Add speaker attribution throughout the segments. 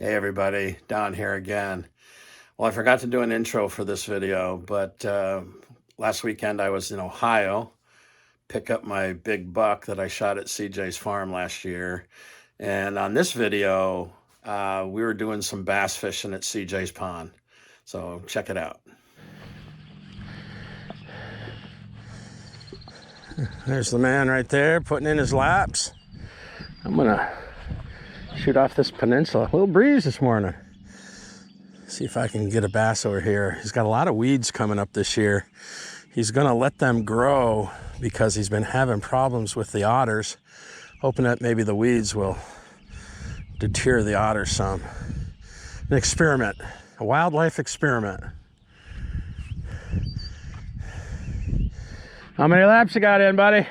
Speaker 1: Hey everybody, Don here again. Well, I forgot to do an intro for this video, but last weekend I was in Ohio, pick up my big buck that I shot at CJ's farm last year. And on this video, we were doing some bass fishing at CJ's pond. So check it out. There's the man right there putting in his laps. I'm gonna shoot off this peninsula. A little breeze this morning. See if I can get a bass over here. He's got a lot of weeds coming up this year. He's gonna let them grow because he's been having problems with the otters, hoping that maybe the weeds will deter the otters some. An experiment, a wildlife experiment. How many laps you got in, buddy?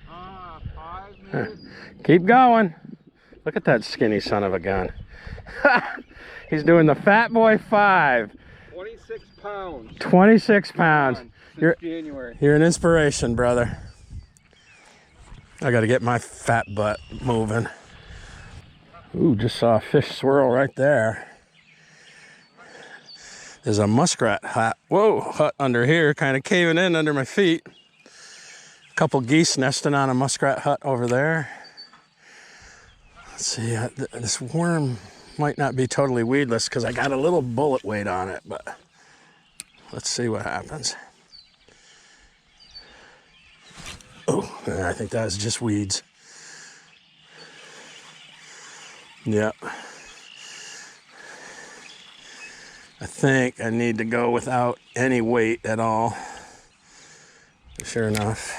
Speaker 2: 5 maybe.
Speaker 1: Keep going. Look at that skinny son of a gun. He's doing the Fat Boy 5.
Speaker 2: 26 pounds.
Speaker 1: 26 pounds.
Speaker 2: Since January.
Speaker 1: You're an inspiration, brother. I gotta get my fat butt moving. Ooh, just saw a fish swirl right there. There's a muskrat hut. Whoa, hut under here, kind of caving in under my feet. A couple geese nesting on a muskrat hut over there. Let's see, this worm might not be totally weedless because I got a little bullet weight on it, but let's see what happens. Oh, I think that was just weeds. Yep. I think I need to go without any weight at all. Sure enough,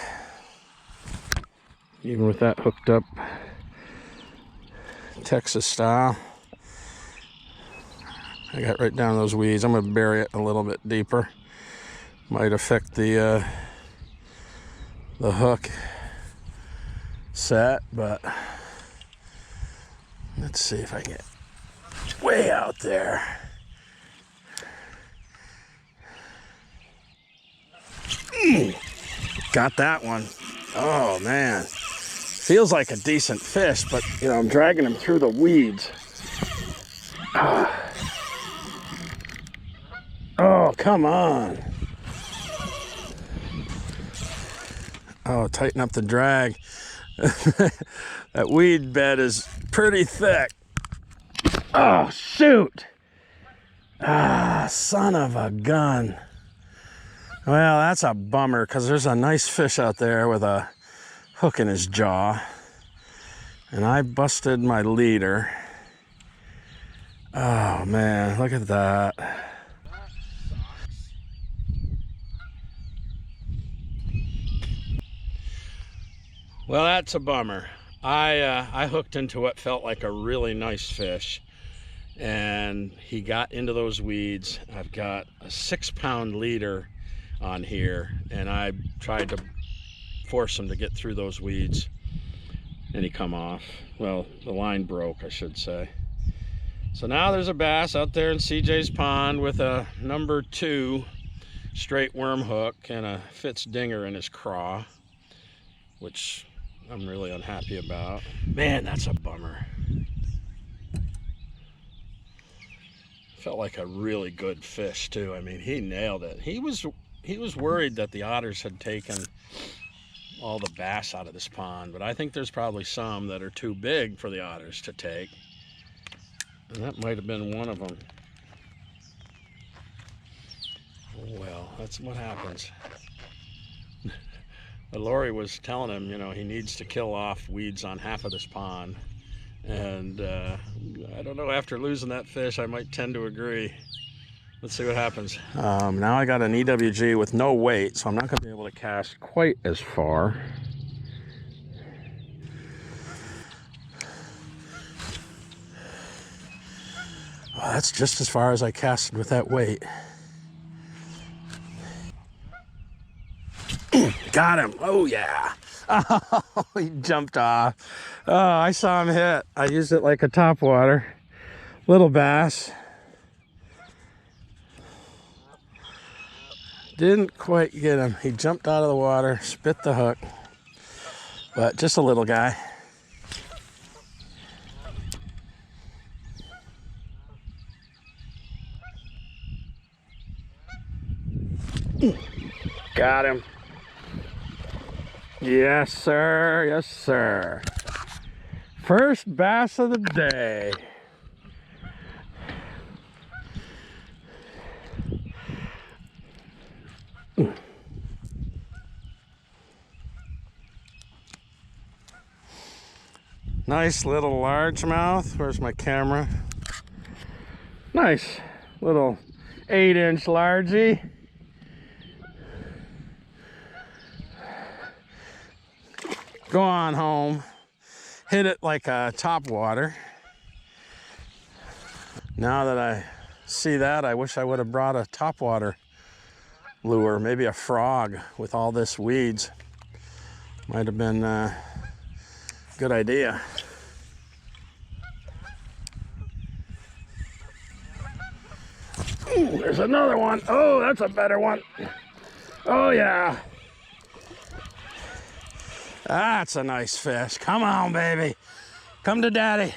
Speaker 1: even with that hooked up Texas style, I got right down those weeds. I'm gonna bury it a little bit deeper. Might affect the hook set, but let's see if I can get way out there. Got that one. Oh man, feels like a decent fish, but you know, I'm dragging him through the weeds. Oh, come on. Oh, tighten up the drag. That weed bed is pretty thick. Oh, shoot. Ah, son of a gun. Well, that's a bummer because there's a nice fish out there with a hook in his jaw. And I busted my leader. Oh, man, look at that. Well, that's a bummer. I hooked into what felt like a really nice fish, and he got into those weeds. I've got a 6-pound leader on here, and I tried to force him to get through those weeds, and he come off. Well, the line broke, I should say. So now there's a bass out there in CJ's pond with a number 2 straight worm hook and a Fitz Dinger in his craw, which I'm really unhappy about. Man, that's a bummer. Felt like a really good fish too. I mean, he nailed it. He was worried that the otters had taken all the bass out of this pond, but I think there's probably some that are too big for the otters to take. And that might have been one of them. Well, that's what happens. But Lori was telling him, you know, he needs to kill off weeds on half of this pond. And I don't know, after losing that fish, I might tend to agree. Let's see what happens. Now I got an EWG with no weight, so I'm not gonna be able to cast quite as far. Well, that's just as far as I casted with that weight. Got him. Oh, yeah. Oh, he jumped off. Oh, I saw him hit. I used it like a topwater. Little bass. Didn't quite get him. He jumped out of the water, spit the hook, but just a little guy. Got him. Yes, sir. Yes, sir. First bass of the day. Nice little largemouth. Where's my camera? Nice little 8-inch largie. Go on home. Hit it like a topwater. Now that I see that, I wish I would have brought a topwater lure, maybe a frog with all this weeds. Might have been a good idea. Ooh, there's another one. Oh, that's a better one. Oh yeah. That's a nice fish. Come on, baby. Come to daddy.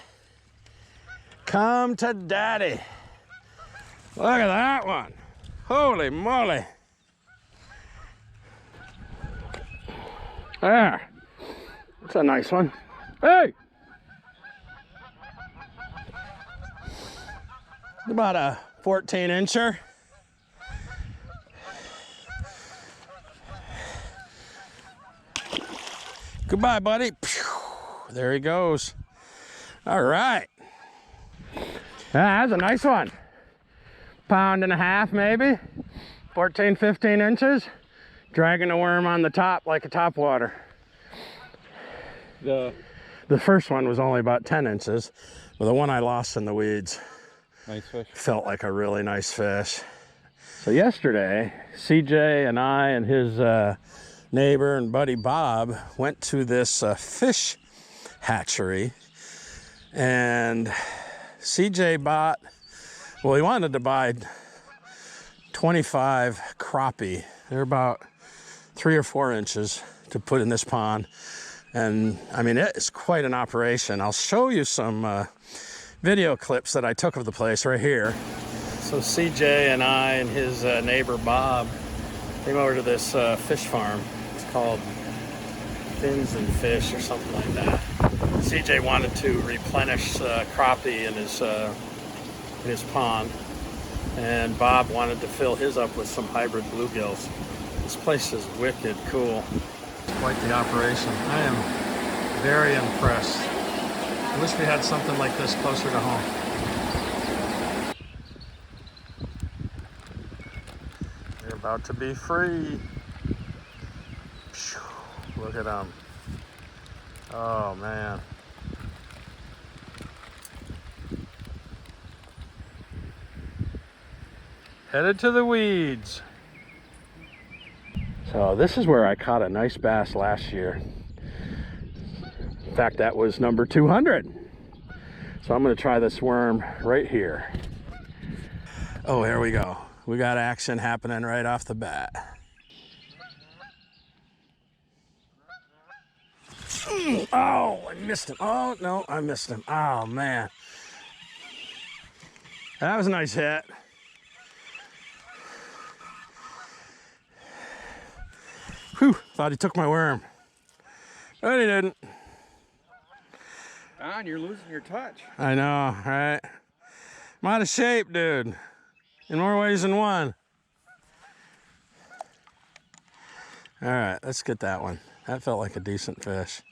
Speaker 1: Come to daddy. Look at that one. Holy moly. There. That's a nice one. Hey! About a 14-incher. Goodbye, buddy. There he goes. All right. That's a nice one. 1.5 pounds maybe. 14, 15 inches. Dragging a worm on the top like a topwater. The first one was only about 10 inches, but the one I lost in the weeds
Speaker 2: nice fish.
Speaker 1: Felt like a really nice fish. So yesterday, CJ and I and his neighbor and buddy Bob went to this fish hatchery, and CJ bought, well, he wanted to buy 25 crappie. They're about 3 or 4 inches to put in this pond. And I mean, it is quite an operation. I'll show you some video clips that I took of the place right here. So CJ and I and his neighbor Bob came over to this fish farm. It's called Fins and Fish or something like that. CJ wanted to replenish crappie in his pond, and Bob wanted to fill his up with some hybrid bluegills. This place is wicked cool. It's quite the operation. I am very impressed. I wish we had something like this closer to home. They're about to be free. Look at them. Oh man. Headed to the weeds. So this is where I caught a nice bass last year. In fact, that was number 200. So I'm gonna try this worm right here. Oh, here we go. We got action happening right off the bat. Oh, I missed him. Oh, no, I missed him. Oh, man. That was a nice hit. Whew, thought he took my worm. But he didn't.
Speaker 2: Don, you're losing your touch.
Speaker 1: I know, right? I'm out of shape, dude. In more ways than one. All right, let's get that one. That felt like a decent fish.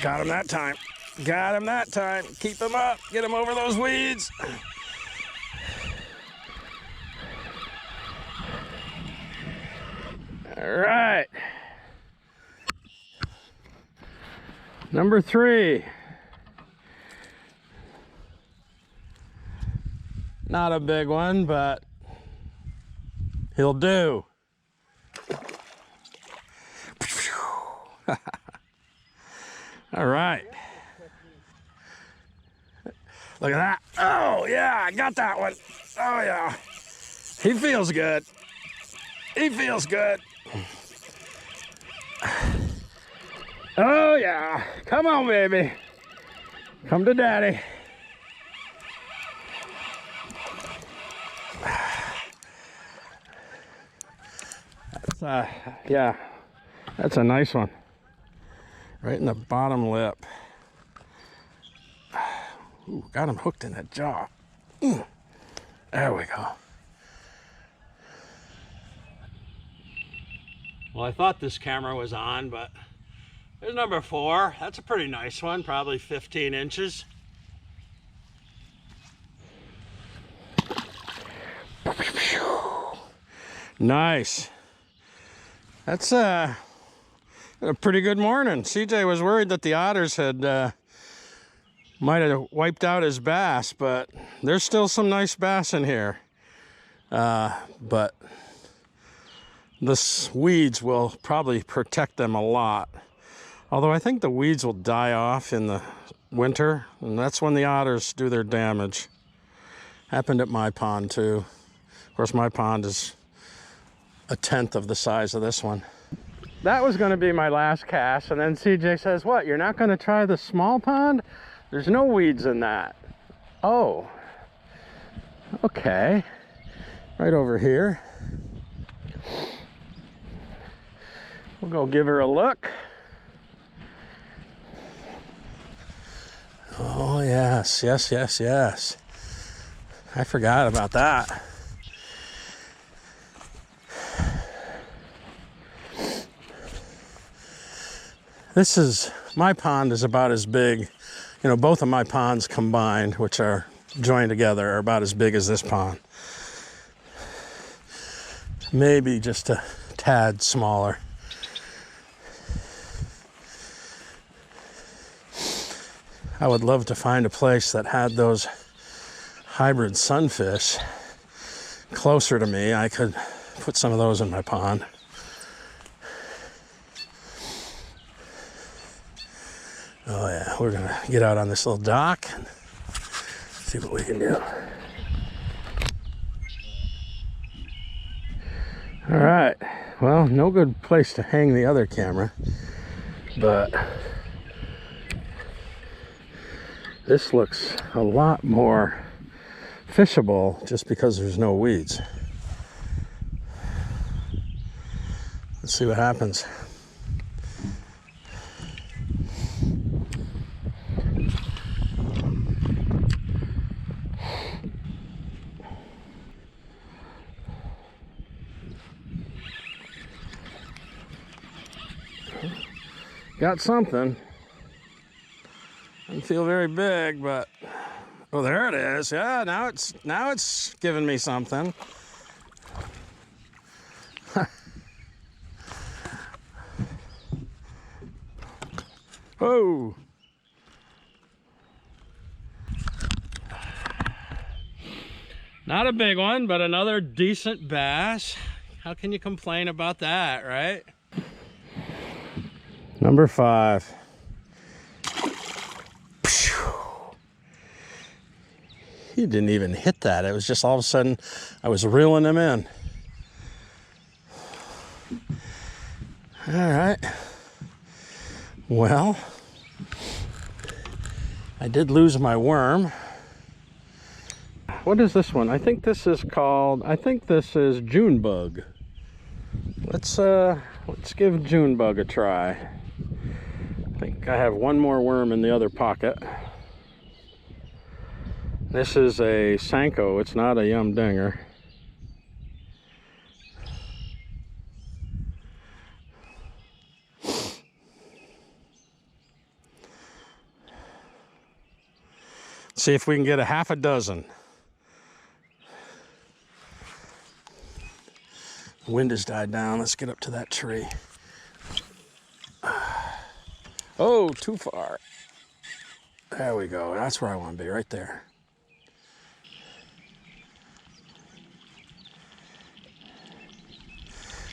Speaker 1: Got him that time. Got him that time. Keep him up. Get him over those weeds. All right. Number 3. Not a big one, but he'll do. All right. Look at that. Oh, yeah, I got that one. Oh, yeah. He feels good. He feels good. Oh yeah, come on baby. Come to daddy. That's yeah, that's a nice one. Right in the bottom lip. Ooh, got him hooked in the jaw. There we go. Well, I thought this camera was on, but there's number 4. That's a pretty nice one, probably 15 inches. Nice. That's a pretty good morning. CJ was worried that the otters had might have wiped out his bass, but there's still some nice bass in here. But the weeds will probably protect them a lot. Although I think the weeds will die off in the winter, and that's when the otters do their damage. Happened at my pond too. Of course, my pond is 1/10 of the size of this one. That was going to be my last cast, and then CJ says, what, you're not going to try the small pond? There's no weeds in that. Oh, okay. Right over here. We'll go give her a look. Oh yes, yes, yes, yes. I forgot about that. My pond is about as big, you know, both of my ponds combined, which are joined together, are about as big as this pond. Maybe just a tad smaller. I would love to find a place that had those hybrid sunfish closer to me. I could put some of those in my pond. Oh yeah, we're gonna get out on this little dock and see what we can do. All right, well, no good place to hang the other camera, but this looks a lot more fishable just because there's no weeds. Let's see what happens. Got something. Doesn't feel very big, but oh, there it is. Yeah, now it's giving me something. Oh. Not a big one, but another decent bass. How can you complain about that, right? Number 5. He didn't even hit that. It was just all of a sudden I was reeling him in. All right. Well, I did lose my worm. What is this one? I think this is June bug. Let's give June bug a try. I think I have one more worm in the other pocket. This is a Sanko, it's not a Yum Dinger. See if we can get a half a dozen. The wind has died down. Let's get up to that tree. Oh, too far. There we go. That's where I want to be, right there.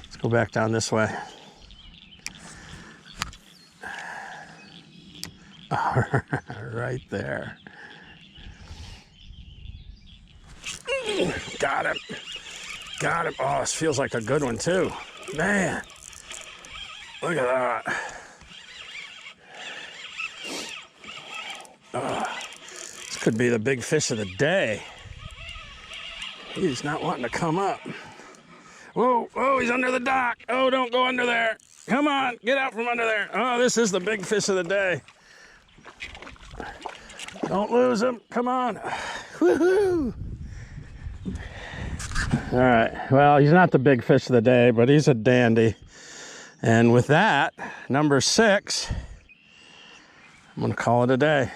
Speaker 1: Let's go back down this way. Right there. Got him. Got him. Oh, this feels like a good one too. Man, look at that. Could be the big fish of the day. He's not wanting to come up. Whoa, whoa, he's under the dock. Oh, don't go under there. Come on, get out from under there. Oh, this is the big fish of the day. Don't lose him. Come on. Woohoo. All right, well, he's not the big fish of the day, but he's a dandy. And with that, number 6, I'm gonna call it a day.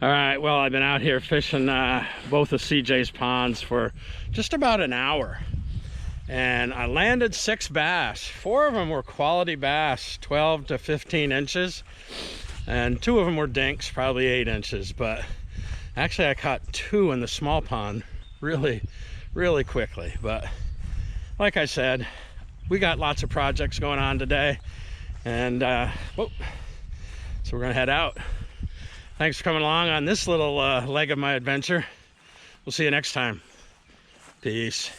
Speaker 1: All right, well, I've been out here fishing both of CJ's ponds for just about an hour. And I landed 6 bass. 4 of them were quality bass, 12 to 15 inches. And 2 of them were dinks, probably 8 inches. But actually I caught 2 in the small pond really quickly. But like I said, we got lots of projects going on today. And so we're gonna head out. Thanks for coming along on this little leg of my adventure. We'll see you next time. Peace.